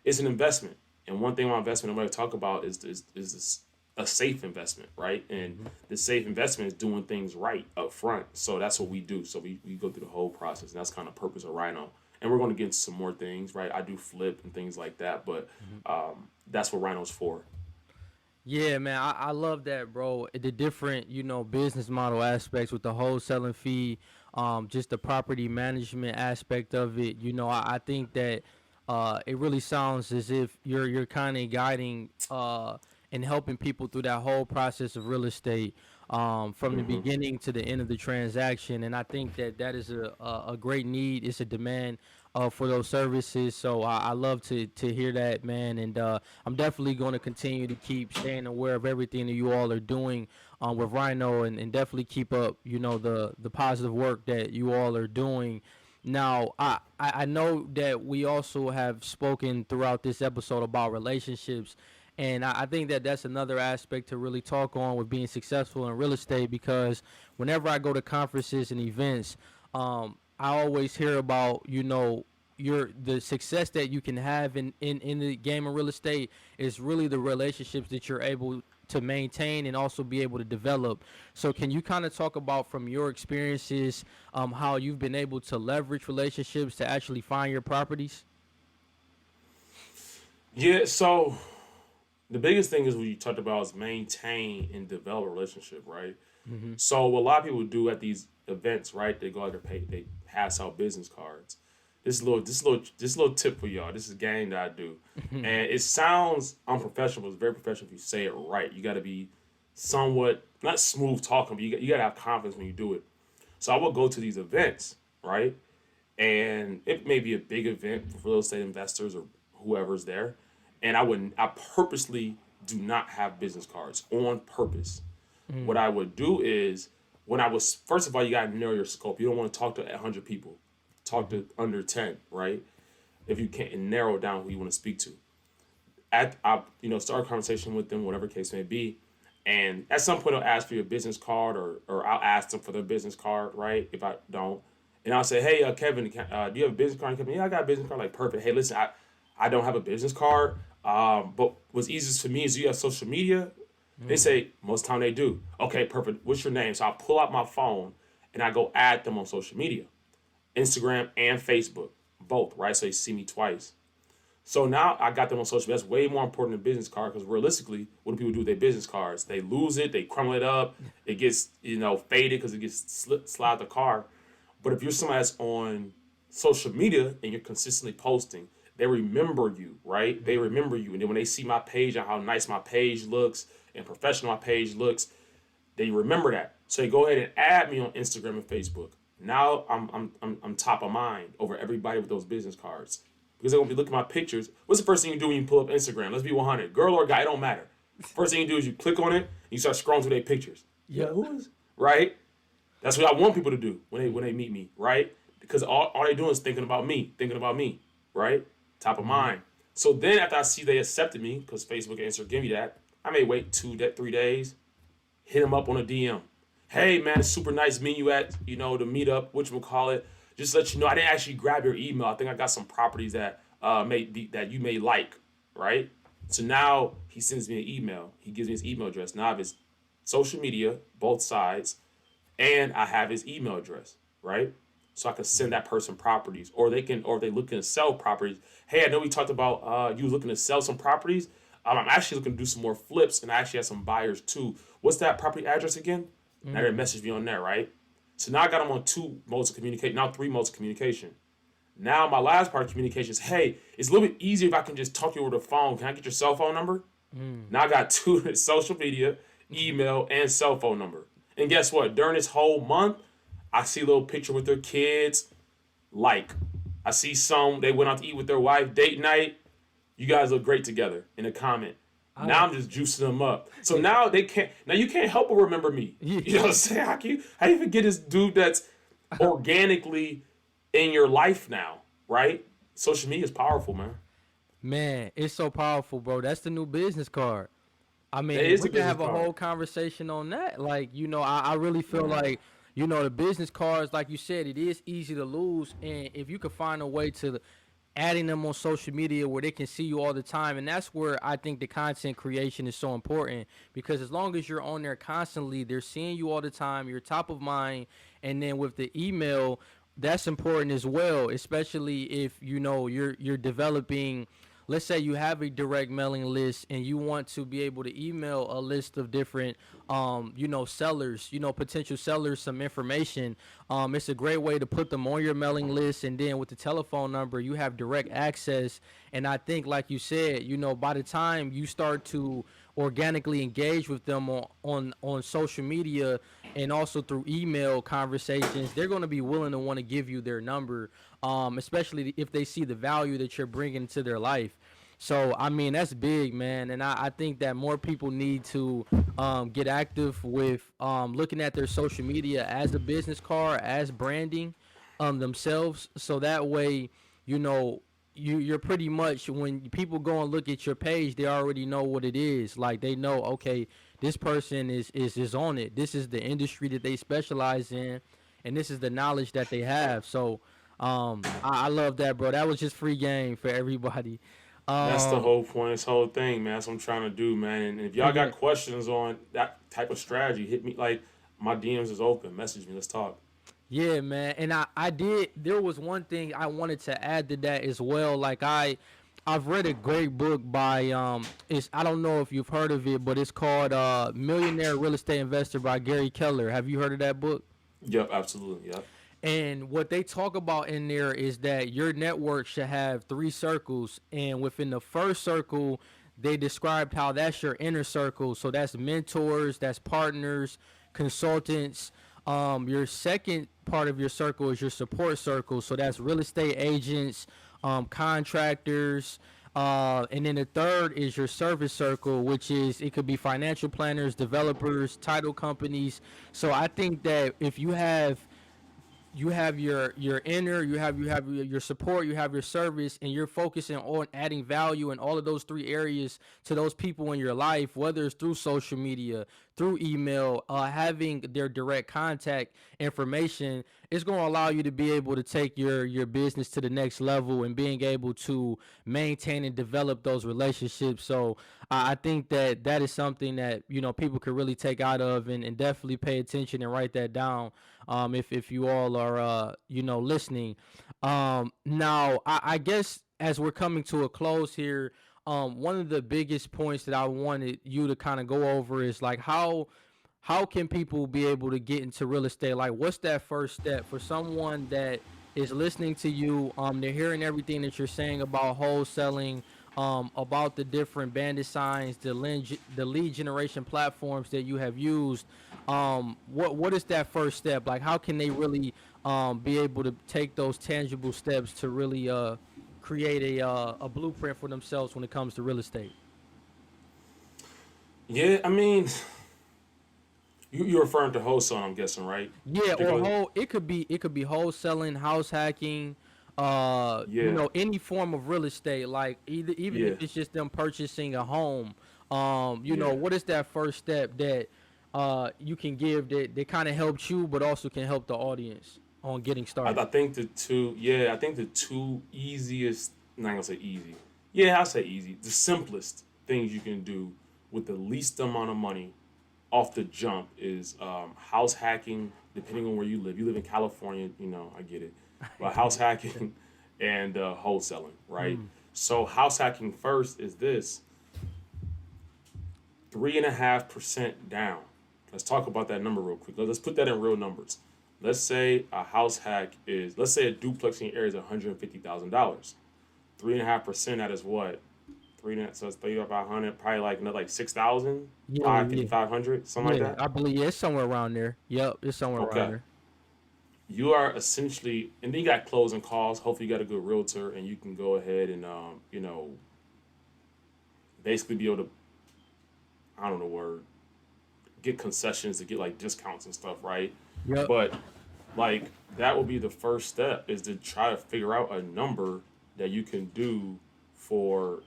it's an investment. And one thing about investment I'm going to talk about is this, a safe investment, right? And Mm-hmm. the safe investment is doing things right up front. So that's what we do. So we go through the whole process, and that's kind of purpose of Rhino. And we're going to get into some more things, right? I do flip and things like that, but Mm-hmm. that's what Rhino's for. Yeah, man, I love that, bro. The different, business model aspects with the wholesaling fee, just the property management aspect of it. I think that it really sounds as if you're kind of guiding and helping people through that whole process of real estate, from the Hmm. beginning to the end of the transaction. And I think that that is a great need. It's a demand for those services. So I love to hear that, man. And I'm definitely going to continue to keep staying aware of everything that you all are doing with Rhino, and definitely keep up, the positive work that you all are doing. Now, I know that we also have spoken throughout this episode about relationships, and I think that that's another aspect to really talk on with being successful in real estate, because whenever I go to conferences and events, I always hear about, the success that you can have in the game of real estate is really the relationships that you're able to maintain and also be able to develop. So can you kind of talk about, from your experiences, how you've been able to leverage relationships to actually find your properties? Yeah. So the biggest thing is what you talked about is maintain and develop a relationship, right? Mm-hmm. So what a lot of people do at these events, right? They go out there, they pass out business cards. This little tip for y'all. This is a game that I do, and it sounds unprofessional, but it's very professional if you say it right. You got to be somewhat not smooth talking, but you got to have confidence when you do it. So I will go to these events, right? And it may be a big event for real estate investors or whoever's there, and I purposely do not have business cards on purpose. What I would do is, when I was, first of all, you got to narrow your scope. You don't want to talk to 100 people. Talk Mm-hmm. to under 10, right? If you can't, and narrow down who you want to speak to. Start a conversation with them, whatever case may be. And at some point, I'll ask for your business card, or I'll ask them for their business card, right? If I don't. And I'll say, hey, Kevin, do you have a business card? Kevin, yeah, I got a business card. Like, perfect. Hey, listen, I don't have a business card. But what's easiest for me is, do you have social media? They say most of the time they do. Okay, perfect. What's your name? So I pull out my phone and I go add them on social media, Instagram and Facebook, both, right? So they see me twice. So now I got them on social media. That's way more important than business card, because realistically, what do people do with their business cards? They lose it, they crumble it up, it gets faded because it gets slide the car. But if you're somebody that's on social media and you're consistently posting, they remember you, right? They remember you, and then when they see my page and how nice my page looks and professional my page looks, they remember that. So they go ahead and add me on Instagram and Facebook. Now I'm top of mind over everybody with those business cards, because they're gonna be looking at my pictures. What's the first thing you do when you pull up Instagram? Let's be 100, girl or guy, it don't matter. First thing you do is you click on it and you start scrolling through their pictures. Yeah, Yep. who is right? That's what I want people to do when they meet me, right? Because all they doing is thinking about me, right? Top of Mm-hmm. mind. So then after I see they accepted me, because Facebook and Instagram give me that, I may wait 3 days, hit them up on a DM. Hey man, it's super nice meeting you at the meetup, whatchamacallit. Just to let you know, I didn't actually grab your email. I think I got some properties that that you may like, right? So now he sends me an email. He gives me his email address. Now I have his social media, both sides, and I have his email address, right? So I can send that person properties, or if they looking to sell properties. Hey, I know we talked about you looking to sell some properties. I'm actually looking to do some more flips, and I actually have some buyers too. What's that property address again? Now they Mm. message me on there, right? So now I got them on two modes of communication. Now three modes of communication. Now my last part of communication is, hey, it's a little bit easier if I can just talk to you over the phone. Can I get your cell phone number? Mm. Now I got two: social media, email, and cell phone number. And guess what? During this whole month, I see a little picture with their kids. Like, I see some, they went out to eat with their wife, date night. You guys look great together in a comment. Now I I'm just juicing them up. So yeah. now they can't, now you can't help but remember me. You know what I'm saying? How you forget this dude that's organically in your life now, right? Social media is powerful, man. Man, it's so powerful, bro. That's the new business card. I It mean, is we a can business have a card. whole conversation on that. Like, I really feel Man. like, the business cards, like you said, it is easy to lose. And if you could find a way to adding them on social media where they can see you all the time, and that's where I think the content creation is so important, because as long as you're on there constantly, they're seeing you all the time, you're top of mind. And then with the email, that's important as well, especially if you're developing. Let's say you have a direct mailing list and you want to be able to email a list of different sellers, potential sellers, some information. It's a great way to put them on your mailing list, and then with the telephone number you have direct access. And I think, like you said, by the time you start to organically engage with them on social media and also through email conversations, they're going to be willing to want to give you their number, especially if they see the value that you're bringing to their life. So I mean that's big, man, and I think that more people need to get active with looking at their social media as a business card, as branding themselves, so that way, you know, you're pretty much, when people go and look at your page, they already know what it is. Like they know, okay, this person is on it. This is the industry that they specialize in, and this is the knowledge that they have. So I love that, bro. That was just free game for everybody. That's the Um, whole point, this whole thing, man. That's what I'm trying to do, man. And if y'all got yeah, questions on that type of strategy, hit me. Like, my DMs is open. Message me. Let's talk. yeah, man. And I did. There was one thing I wanted to add to that as well. Like I've read a great book by it's, I don't know if you've heard of it, but it's called Millionaire Real Estate Investor by Gary Keller. Have you heard of that book? Yep, absolutely. Yep. And what they talk about in there is that your network should have three circles. And within the first circle, they described how that's your inner circle. So that's mentors, that's partners, consultants. Your second part of your circle is your support circle. So that's real estate agents, contractors. And then the third is your service circle, which is, it could be financial planners, developers, title companies. So I think that if you have your inner, you have your support, you have your service, and you're focusing on adding value in all of those three areas to those people in your life, whether it's through social media, through email, having their direct contact information, it's going to allow you to be able to take your business to the next level and being able to maintain and develop those relationships. So I think that that is something that, people could really take out of, and definitely pay attention and write that down, if you all are listening. Now I guess as we're coming to a close here, one of the biggest points that I wanted you to kind of go over is like how can people be able to get into real estate? Like, what's that first step for someone that is listening to you? They're hearing everything that you're saying about wholesaling, about the different bandit signs, the lead generation platforms that you have used. What is that first step? Like, how can they really be able to take those tangible steps to really create a blueprint for themselves when it comes to real estate? Yeah, I mean, you're referring to wholesale, I'm guessing, right? Yeah, or Particularly? it could be wholesaling, house hacking, Yeah, any form of real estate. Like even if yeah, it's just them purchasing a home, yeah. what is that first step that you can give that kind of helps you, but also can help the audience on getting I started? think I think the two easiest, not gonna say easy. Yeah, I'll say easy. The simplest things you can do with the least amount of money off the jump is house hacking, depending on where you live. You live in California, I get it. But house hacking and wholesaling, right? Mm, So, house hacking first is this 3.5% down. Let's talk about that number real quick. Let's put that in real numbers. Let's say a house hack is, let's say a duplex in your area is $150,000. 3.5%, that is what? So it's 3,500, probably like another like 6,000, yeah, 550, yeah, 500, something like yeah. that. I believe, yeah, it's somewhere around there. Yep, it's somewhere around Okay. there. You are essentially, and then you got closing costs. Hopefully, you got a good realtor, and you can go ahead and, basically be able to, I don't know the word, get concessions to get like discounts and stuff, right? Yep. But like that will be the first step is to try to figure out a number that you can do for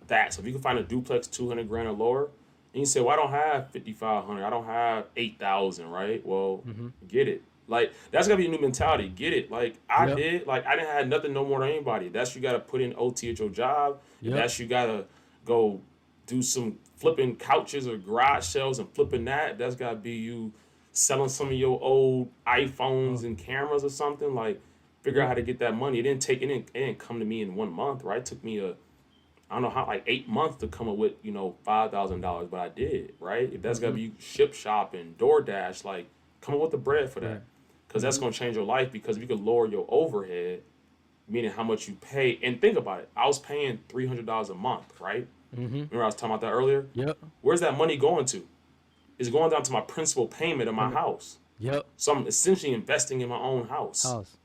that. So if you can find a duplex 200 grand or lower, and you say, well, I don't have 5,500, I don't have 8,000, right? Well, Hmm. get it. Like that's gotta be a new mentality. Get it. Like I Yep. did. Like I didn't have nothing no more than anybody. That's you gotta put in OT at your job. If Yep. that's you gotta go do some flipping couches or garage sales and flipping that. That's gotta be you selling some of your old iPhones Oh, and cameras or something. Like figure out yep. how to get that money. It didn't come to me in 1 month, right? It took me I don't know how like 8 months to come up with $5,000, but I did, right? If that's gotta Hmm. be ship shopping, DoorDash, like come up with the bread for Right. that, because that's Hmm. gonna change your life. Because if you could lower your overhead, meaning how much you pay, and think about it, I was paying $300 a month, right? Mm-hmm. Remember I was talking about that earlier? Yep. Where's that money going to? It's going down to my principal payment of my Payment. house. Yep. So I'm essentially investing in my own house. House.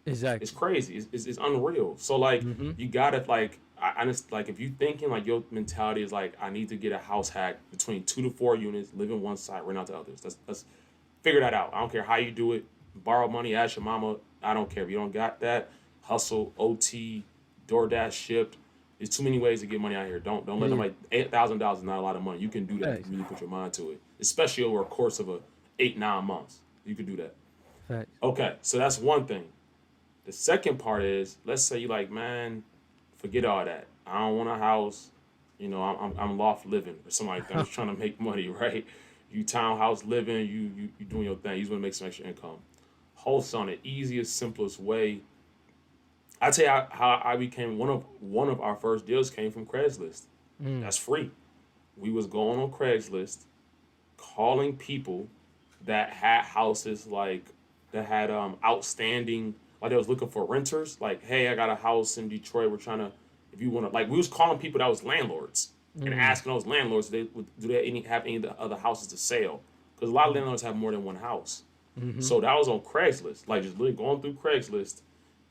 It's Exactly. crazy. It's unreal. So like Mm-hmm. you gotta like I just like if you thinking like your mentality is like I need to get a house hack between 2 to 4 units, live in one side, rent out to others. That's figure that out. I don't care how you do it. Borrow money, ask your mama. I don't care if you don't got that. Hustle, OT, DoorDash shipped. There's too many ways to get money out here. Don't It let them is. like $8,000 is not a lot of money. You can do that if Facts. you really put your mind to it, especially over a course of 8-9 months. You can do that. Facts. Okay, so that's one thing. The second part is, let's say you like, man, forget all that. I don't want a house. I'm loft living or something like that. I'm just trying to make money, right? You townhouse living, you doing your thing. You just want to make some extra income. Wholesale, the easiest, simplest way. I tell you how I became one of our first deals came from Craigslist. Mm. That's free. We was going on Craigslist, calling people that had houses like that had outstanding like they was looking for renters. Like, hey, I got a house in Detroit. We're trying to if you want to like we was calling people that was landlords and Mm. asking those landlords do they have any of the other houses to sell because a lot of Mm. landlords have more than one house. Mm-hmm. So that was on Craigslist, like just literally going through Craigslist,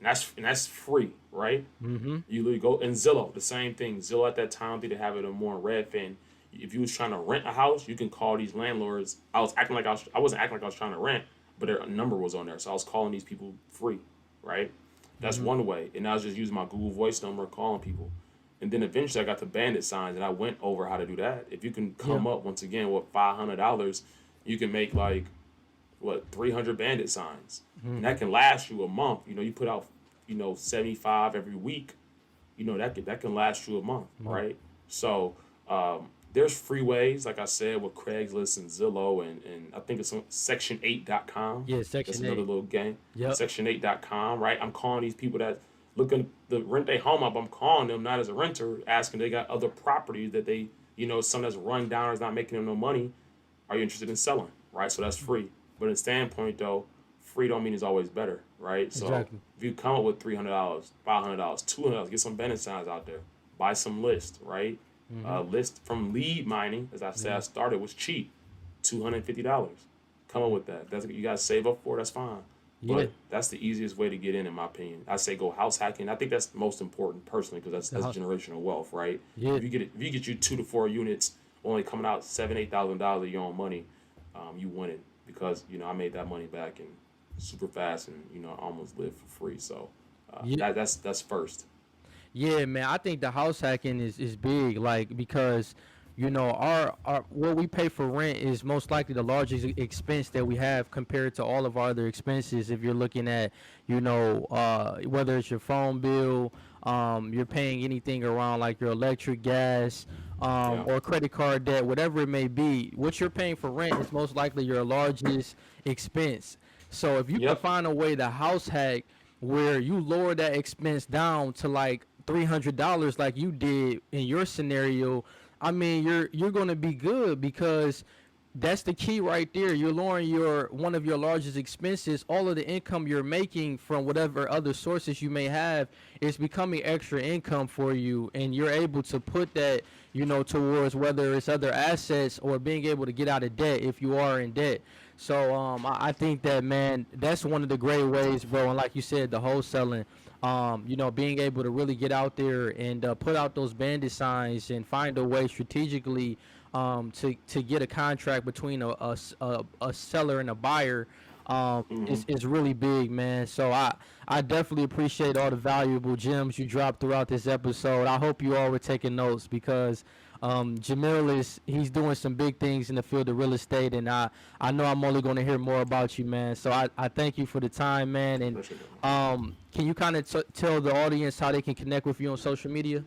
and that's free, right? Mm-hmm. You literally go and Zillow, the same thing. Zillow at that time did have it more in Redfin. If you was trying to rent a house, you can call these landlords. I wasn't acting like I was trying to rent, but their number was on there, so I was calling these people free, right? That's Mm-hmm. one way, and I was just using my Google Voice number calling people, and then eventually I got the bandit signs, and I went over how to do that. If you can Yeah. come up once again with $500, you can make like 300 bandit signs, and Mm-hmm. that can last you a month. You put out 75 every week. That can last you a month, Month. right? So there's free ways, like I said, with Craigslist and Zillow, and I think it's on Section8.com. Yeah. That's Section another 8. little game. Yep. Section8.com, right? I'm calling these people that looking to rent their home up. I'm calling them not as a renter, asking they got other properties that some that's run down or is not making them no money. Are you interested in selling? Right? So that's free. But in standpoint though, free don't mean it's always better, right? So Exactly. if you come up with $300, $500, $200, get some bandit signs out there. Buy some list, right? Mm-hmm. List from lead mining, as I said, I Yeah. started was cheap, $250. Come up with that. That's you guys save up for. That's fine. Yeah. But that's the easiest way to get in my opinion. I say go house hacking. I think that's the most important personally because that's The that's house. generational wealth, right? Yeah. If you get you 2 to 4 units, only coming out $7,000-8,000 of your own money, you win it because I made that money back and super fast and I almost lived for free. So Yeah. that's first. Yeah, man. I think the house hacking is big, like because our what we pay for rent is most likely the largest expense that we have compared to all of our other expenses. If you're looking at whether it's your phone bill, you're paying anything around like your electric, gas, Yeah. or credit card debt, whatever it may be. What you're paying for rent is most likely your largest expense. So if you can Yep. find a way to house hack where you lower that expense down to like $300 like you did in your scenario, I mean you're gonna be good because that's the key right there. You're lowering your one of your largest expenses. All of the income you're making from whatever other sources you may have is becoming extra income for you, and you're able to put that towards whether it's other assets or being able to get out of debt if you are in debt. So I think that, man, that's one of the great ways, bro. And like you said, the wholesaling, being able to really get out there and put out those bandit signs and find a way strategically to get a contract between a seller and a buyer Hmm. is really big, man. So I definitely appreciate all the valuable gems you dropped throughout this episode. I hope you all were taking notes because Jamil he's doing some big things in the field of real estate, and I know I'm only going to hear more about you, man. So I thank you for the time, man. And Appreciate that. can you kind of tell the audience how they can connect with you on social media?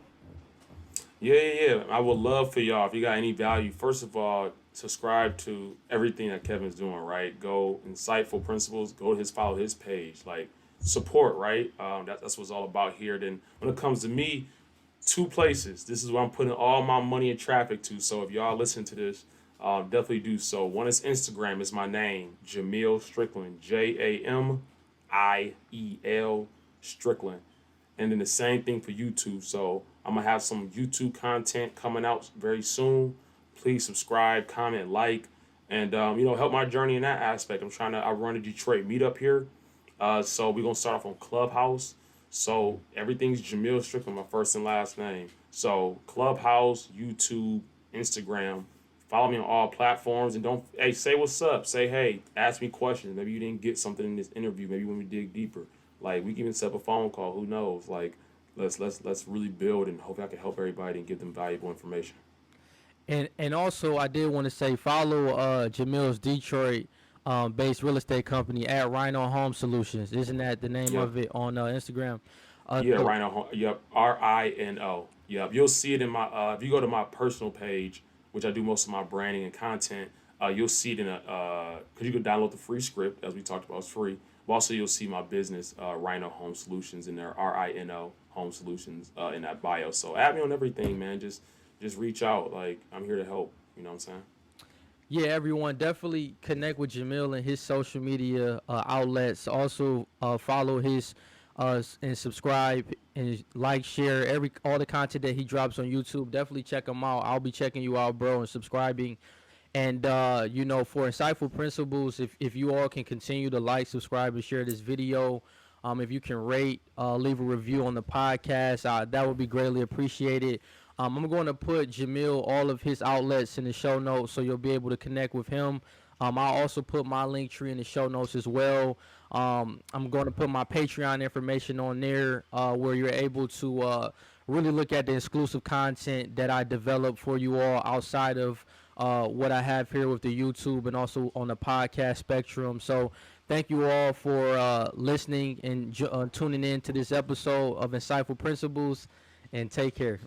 Yeah. I would love for y'all if you got any value. First of all, subscribe to everything that Kevin's doing. Right, go insightful principles. Go to follow his page. Like support. Right, that's what it's all about here. Then when it comes to me, two places. This is where I'm putting all my money and traffic to. So if y'all listen to this, definitely do so. One is Instagram. Is my name Jamiel Strickland. Jamiel Strickland. And then the same thing for YouTube. So I'm gonna have some YouTube content coming out very soon. Please subscribe, comment, like, and help my journey in that aspect. I run a Detroit meetup here, so we're gonna start off on Clubhouse. So everything's Jamiel Strickland, my first and last name. So Clubhouse, YouTube, Instagram. Follow me on all platforms, and don't say what's up. Say hey, ask me questions. Maybe you didn't get something in this interview. Maybe when we dig deeper, like we can even set up a phone call. Who knows? Like let's really build, and hopefully I can help everybody and give them valuable information. And also I did want to say follow Jamil's Detroit based real estate company at Rhino Home Solutions. Isn't that the name Yep. of it on Instagram? Yeah, So Rhino. Yep, Rino. Yep, you'll see it in my. If you go to my personal page, which I do most of my branding and content, you'll see it in a. Because you can download the free script, as we talked about, it's free. But also, you'll see my business, Rhino Home Solutions, in there, Rino Home Solutions, in that bio. So add me on everything, man. Just reach out. Like I'm here to help. You know what I'm saying? yeah, everyone definitely connect with Jamil and his social media outlets. Also follow his and subscribe and like, share every all the content that he drops on YouTube. Definitely check him out. I'll be checking you out, bro, and subscribing. And for insightful principles, if you all can continue to like, subscribe, and share this video, if you can rate, leave a review on the podcast, that would be greatly appreciated. I'm going to put Jamil all of his outlets in the show notes, so you'll be able to connect with him. I'll also put my link tree in the show notes as well. I'm going to put my Patreon information on there, where you're able to really look at the exclusive content that I develop for you all outside of what I have here with the YouTube and also on the podcast spectrum. So thank you all for listening and tuning in to this episode of Insightful Principles, and take care.